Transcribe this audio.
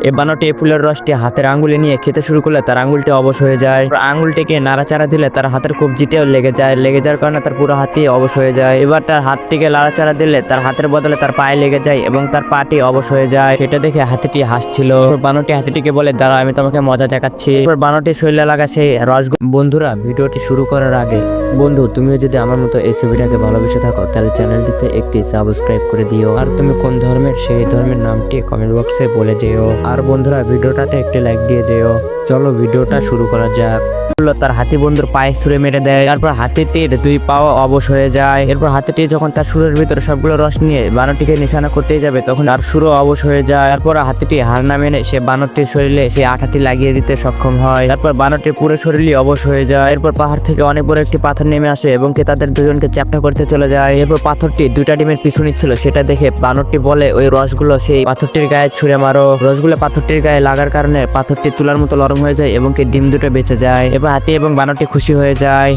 এই বানরটি এই ফুলের রসটি হাতের আঙ্গুলে নিয়ে খেতে শুরু করলে তার আঙ্গুলটি অবশ হয়ে যায়। আঙ্গুলটিকে নাড়াচাড়া দিলে তার হাতের কবজিতেও লেগে যাওয়ার কারণে তার পুরো হাতই অবশ হয়ে যায়। এবার তার হাতটিকে নাড়াচাড়া দিলে তার হাতের বদলে তার পায়ে লেগে যায় এবং তার পাটি অবশ হয়ে যায়। সেটা দেখে হাতিটি হাসছিল। বানরটি হাতিটিকে বলে, দাঁড়া, আমি তোমাকে মজা দেখাচ্ছি। বানরটি শরীরে লাগা সেই রস। বন্ধুরা, ভিডিওটি শুরু করার আগে বন্ধু, তুমিও যদি আমার মতো এই ছবিটাকে ভালোবেসে থাকো তাহলে চ্যানেলটিতে একটি সাবস্ক্রাইব করে দিও। আর তুমি কোন ধর্মের সেই ধর্মের নামটি কমেন্ট বক্সে বলে যেও। আর বন্ধুরা, ভিডিওটাতে একটি লাইক দিয়ে যেও। চলো ভিডিওটা শুরু করা যাক। তার হাতি বন্ধুর পায়ে ছুঁড়ে মেরে দেয়। তারপর হাতিটির দুই পাও অবশ হয়ে যায়। এরপর হাতিটি যখন তার সুরের ভিতরে সবগুলো রস নিয়ে বানরটিকে নিশানা করতেই যাবে তখন তার সুরও অবশ হয়ে যায়। তারপর হাতিটি হার না মেনে সে বানরটির শরীরে সেই আঠাটি লাগিয়ে দিতে সক্ষম হয়। তারপর বানরটির পুরো শরীরই অবশ হয়ে যায়। এরপর পাহাড় থেকে অনেক বড় একটি পাথর নেমে আসে এবং তাদের দুজনকে চ্যাপ্টা করতে চলে যায়। এরপর পাথরটি দুইটা ডিমের পিছু নিচ্ছিল। সেটা দেখে বানরটি বলে, ওই রসগুলো সেই পাথরটির গায়ে ছুঁড়ে মারো। রসগুলো পাথরটির গায়ে লাগার কারণে পাথরটি তুলার মতো নরম হয়ে যায় এবং ডিম দুটো বেঁচে যায়। এবার হাতি এবং বানরটি খুশি হয়ে যায়।